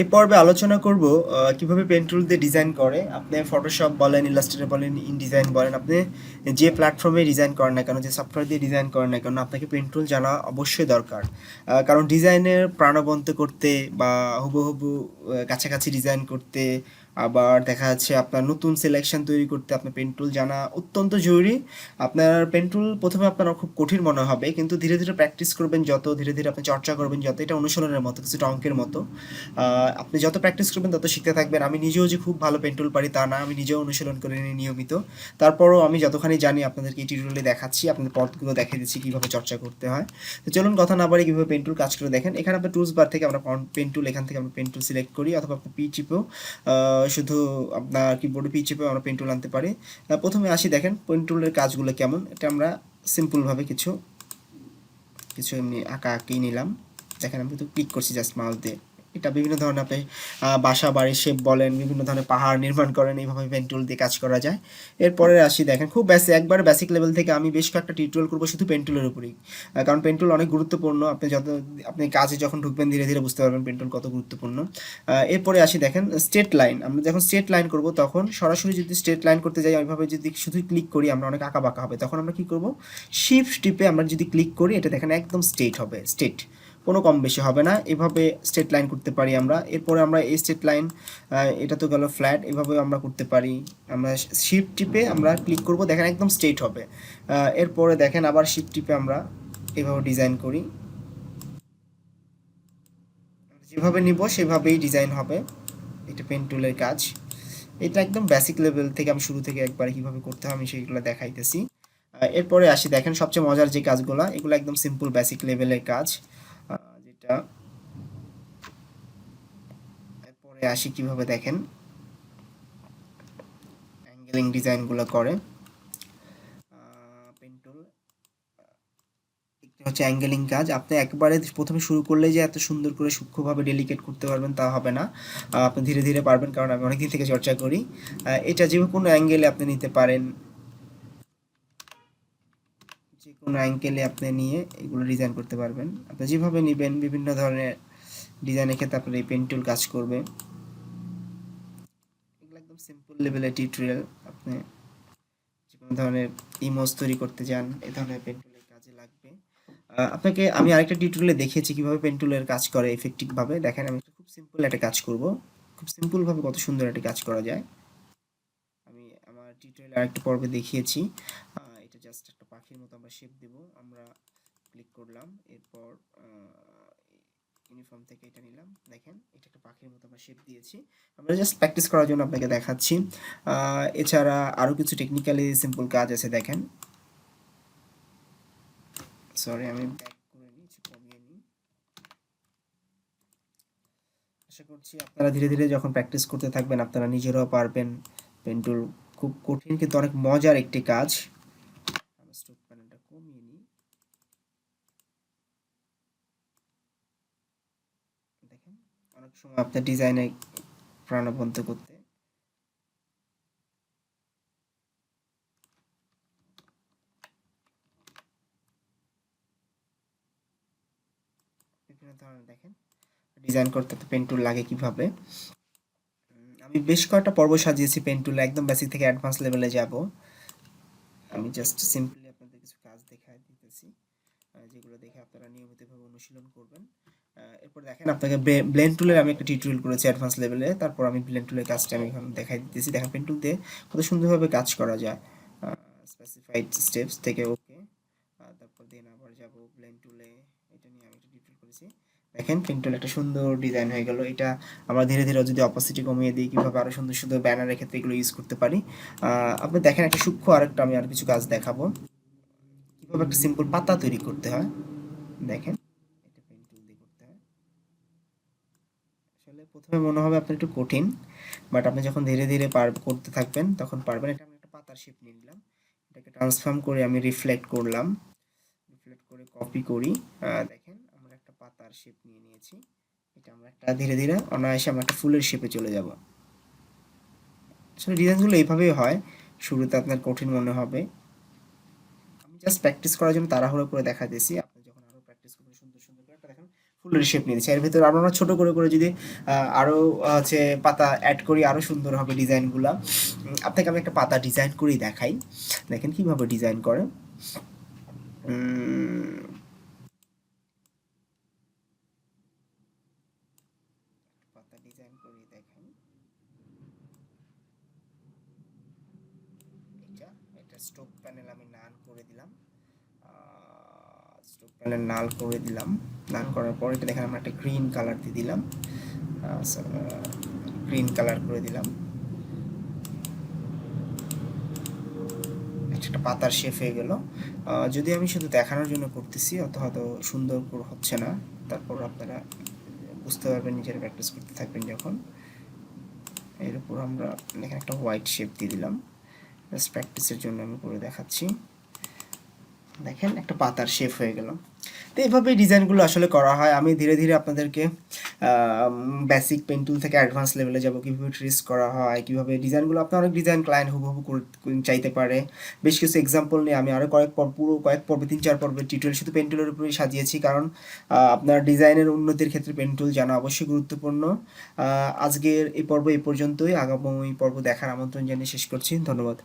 এই পর্বে আলোচনা করব কিভাবে পেন টুল দিয়ে ডিজাইন করে। আপনি ফটোশপ বলেন, ইলাস্ট্রেটর বলেন, ইনডিজাইন বলেন, আপনি যে প্ল্যাটফর্মে ডিজাইন করেন না কেন, যে সফটওয়্যার দিয়ে ডিজাইন করেন না কেন, আপনাকে পেন টুল জানা অবশ্যই দরকার। কারণ ডিজাইনের প্রাণবন্ত করতে বা হুবহু কাছাকাছি ডিজাইন করতে, আবার দেখা যাচ্ছে আপনার নতুন সিলেকশন তৈরি করতে আপনার পেন টুল জানা অত্যন্ত জরুরি। আপনার পেন টুল প্রথমে আপনার খুব কঠিন মনে হবে, কিন্তু ধীরে ধীরে প্র্যাকটিস করবেন যত, ধীরে ধীরে আপনি চর্চা করবেন যত, এটা অনুশীলনের মতো, কিছুটা অঙ্কের মতো। আপনি যত প্র্যাকটিস করবেন তত শিখতে থাকবেন। আমি নিজেও যে খুব ভালো পেন টুল পারি তা না, আমি নিজেও অনুশীলন করে নিই নিয়মিত। তারপরও আমি যতখানি জানি আপনাদেরকে এই টিউটোরিয়ালে দেখাচ্ছি, আপনাদের পথগুলো দেখিয়ে দিচ্ছি কীভাবে চর্চা করতে হয়। তো চলুন কথা না বাড়ি কীভাবে পেন টুল কাজ করে দেখেন। এখানে আপনার টুলস বার থেকে আমরা পেন টুল, এখান থেকে আমরা পেন টুল সিলেক্ট করি, অথবা আপনি পি চিপেও শুধু আপনার কিবোর্ডে পি চিপেও আমরা পেন টুল আনতে পারি। প্রথমে আসি, দেখেন পেন টুলের কাজগুলো কেমন। এটা আমরা সিম্পলভাবে কিছু কিছু এমনি আঁকা আঁকি নিলাম। দেখেন আমি কিন্তু ক্লিক করছি জাস্ট মাউস দিয়ে। এটা বিভিন্ন ধরনের আপনি বাসা বাড়ির শেপ বলেন, বিভিন্ন ধরনের পাহাড় নির্মাণ করেন, এইভাবে পেন টুল দিয়ে কাজ করা যায়। এরপরে আসি, দেখেন খুব একবারে বেসিক লেভেল থেকে আমি বেশ কয়েকটা টিউটোরিয়াল করবো শুধু পেন টুলের উপরেই। কারণ পেন টুল অনেক গুরুত্বপূর্ণ। আপনি কাজে যখন ঢুকবেন ধীরে ধীরে বুঝতে পারবেন পেন টুল কত গুরুত্বপূর্ণ। এরপরে আসি, দেখেন স্ট্রেট লাইন। আমরা যখন স্ট্রেট লাইন করব তখন সরাসরি যদি স্ট্রেট লাইন করতে যাই, ওইভাবে যদি শুধু ক্লিক করি আমরা অনেক আঁকা বাঁকা হবে। তখন আমরা কি করব, শিফট টিপে আমরা যদি ক্লিক করি, এটা দেখেন একদম স্ট্রেট হবে, স্ট্রেট, কোনো কম বেশি হবে না। এভাবে স্ট্রেট লাইন করতে পারি আমরা। এরপরে আমরা এই স্ট্রেট লাইন, এটা তো গেল ফ্ল্যাট, এভাবে আমরা করতে পারি। আমরা শিফট টিপে আমরা ক্লিক করব, দেখেন একদম স্ট্রেট হবে। এরপরে দেখেন আবার শিফট টিপে আমরা এভাবে ডিজাইন করি, যেভাবে নিব সেভাবেই ডিজাইন হবে। এটা পেন টুলের কাজ। এটা একদম বেসিক লেভেল থেকে আমি শুরু থেকে একবার কিভাবে করতে হয় আমি সেইগুলো দেখাইতেছি। এরপরে আসি, দেখেন সবচেয়ে মজার যে কাজগুলো, এগুলো একদম সিম্পল বেসিক লেভেলের কাজ, যেটা এরপরে আসি কিভাবে দেখেন অ্যাঙ্গেলিং ডিজাইনগুলো করে পেন টুল। হচ্ছে অ্যাঙ্গেলিং কাজ। আপনি একবারে প্রথমে শুরু করলেই যে এত সুন্দর করে সূক্ষ্মভাবে ডেলিকেট করতে পারবেন তা হবে না। আপনি ধীরে ধীরে পারবেন, কারণ আমি অনেকদিন থেকে চর্চা করি। এটা যে কোনো অ্যাঙ্গেলে আপনি নিতে পারেন, যে কোনো অ্যাঙ্গেলে আপনি নিয়ে এগুলো ডিজাইন করতে পারবেন। আপনি যেভাবে নেবেন বিভিন্ন ধরনের ডিজাইনের ক্ষেত্রে আপনার এই পেন টুল কাজ করবে। এগুলো একদম সিম্পল লেভেলের টিউটোরিয়াল। আপনি যে কোনো ধরনের ইমোজ তৈরি করতে যান, এই ধরনের পেন টুলের কাজে লাগবে। আপনাকে আমি আরেকটা টিউটোরিয়ালে দেখিয়েছি কিভাবে পেন টুলের কাজ করে এফেক্টিভ ভাবে। দেখেন আমি খুব সিম্পল একটা কাজ করব, খুব সিম্পল ভাবে কত সুন্দর একটা কাজ করা যায় আমি আমার টিউটোরিয়ালে আরেকটা পর্বে দেখিয়েছি। এটা জাস্ট একটা পাখির মতো আমরা শেপ দেব। আমরা ক্লিক করলাম, এরপর ইউনিফর্ম থেকে এটা নিলাম। দেখেন এটা একটা পাখির মতো আমরা শেপ দিয়েছি। আমরা জাস্ট প্র্যাকটিস করার জন্য আপনাকে দেখাচ্ছি। এছাড়া আরও কিছু টেকনিক্যালি সিম্পল কাজ আছে। দেখেন, সরি আমি ব্যাক করে নিচ্ছি, কমিয়ে নিই। আশা করছি আপনারা ধীরে ধীরে যখন প্র্যাকটিস করতে থাকবেন আপনারা নিজেরাও পারবেন। পেন টুল খুব কঠিন কিন্তু অনেক মজার একটি কাজ। আমরা স্ট্রোক প্যানেলটা কমিয়ে নিই। দেখেন অনেক সময় আপনার ডিজাইনে প্রাণবন্ত করতে বিভিন্ন ধরনের, দেখেন ডিজাইন করতে তো পেন টুল লাগে কিভাবে। আমি বেশ কয়েকটা পর্ব সাজিয়েছি পেন টুলে, একদম বেসিক থেকে অ্যাডভান্স লেভেলে যাব। আমি জাস্ট সিম্পলি আপনাদের কিছু কাজ দেখাই দিতেছি, যেগুলো দেখে আপনারা নিয়মিতভাবে অনুশীলন করবেন। এরপর দেখেন আপনাকে ব্লেন্ড টুলের আমি একটা টিউটোরিয়াল করেছি অ্যাডভান্স লেভেলে, তারপর আমি ব্লেন্ড টুলের কাজটা আমি এখন দেখাই দিতেছি। দেখেন পেন টুল দিয়ে কত সুন্দরভাবে কাজ করা যায়। স্পেসিফাইড স্টেপস থেকে ওকে, তারপর দেন আবার যাব ব্লেন্ড টুলে। এটা নিয়ে আমি একটা টিউটোরিয়াল করেছি। দেখেন পেন টুল একটা সুন্দর ডিজাইন হয়ে গেল। এটা আমরা ধীরে ধীরে যদি অপাসিটি কমিয়ে দিই, কিভাবে আরো সুন্দর সুন্দর ব্যানারের ক্ষেত্রে এগুলো ইউজ করতে পারি। আপনি দেখেন একটা সূক্ষ্ম আরেকটা আমি আর কিছু কাজ দেখাবো, কিভাবে একটা সিম্পল পাতা তৈরি করতে হয়। দেখেন এটা পেন টুল দিয়ে করতে হয়। আসলে প্রথমে মনে হবে আপনার একটু কঠিন, বাট আপনি যখন ধীরে ধীরে করতে থাকবেন তখন পারবেন। এটা আমি একটা পাতার শেপ নিয়ে নিলাম, এটাকে ট্রান্সফর্ম করে আমি রিফ্লেক্ট করলাম, রিফ্লেক্ট করে কপি করি। দেখেন আমরা একটা পাতার শেপ নিয়ে নিয়েছি। এটা আমরা একটা ধীরে ধীরে অনায়াসে আমরা একটা ফুলের শেপে চলে যাব। আসলে ডিজাইনগুলো এইভাবেই হয়, শুরুতে আপনার কঠিন মনে হবে। আমি জাস্ট প্র্যাকটিস করার জন্য তাড়াহুড়ো করে দেখা দিয়েছি। আপনি যখন আরো প্র্যাকটিস করবেন সুন্দর সুন্দর করে, একটা দেখেন ফুলের শেপ নিয়ে দিচ্ছি। এর ভেতরে আমরা ছোট করে করে যদি আরও হচ্ছে পাতা অ্যাড করি আরও সুন্দর হবে ডিজাইনগুলা। আপনাকে আমি একটা পাতা ডিজাইন করেই দেখাই, দেখেন কিভাবে ডিজাইন করে। পাতা ডিজাইন করেই দেখেন, এটা স্ট্রোক প্যানেল আমি নাল করে দিলাম, স্ট্রোক প্যানেল নাল করে দিলাম। নাল করার পর এটা দেখেন আমরা একটা গ্রিন কালার দিয়ে দিলাম, গ্রিন কালার করে দিলাম। একটা পাতার শেপ হয়ে গেল। যদি আমি শুধু দেখানোর জন্য করতেছি অত হয়তো সুন্দর হচ্ছে না, তারপর আপনারা বুঝতে পারবেন নিজেরা প্র্যাকটিস করতে থাকবেন যখন। এর উপর আমরা এখানে একটা হোয়াইট শেপ দিয়ে দিলাম, জাস্ট প্র্যাকটিসের জন্য আমি করে দেখাচ্ছি। দেখেন একটা পাতার শেপ হয়ে গেল। তো এইভাবেই ডিজাইনগুলো আসলে করা হয়। আমি ধীরে ধীরে আপনাদেরকে বেসিক পেন টুল থেকে অ্যাডভান্স লেভেলে যাব, কীভাবে ট্রেস করা হয়, কীভাবে ডিজাইনগুলো আপনার অনেক ডিজাইন ক্লায়েন্ট হুবহু চাইতে পারে। বেশ কিছু এক্সাম্পল নিয়ে আমি আরও কয়েক পর্বে 3-4 পর্বের টিউটোরিয়াল শুধু পেন টুলের উপরেই সাজিয়েছি, কারণ আপনার ডিজাইনের উন্নতির ক্ষেত্রে পেন টুল জানা অবশ্যই গুরুত্বপূর্ণ। আজকের এই পর্ব এই পর্যন্তই, আগামী পর্ব দেখার আমন্ত্রণ জানিয়ে শেষ করছি। ধন্যবাদ।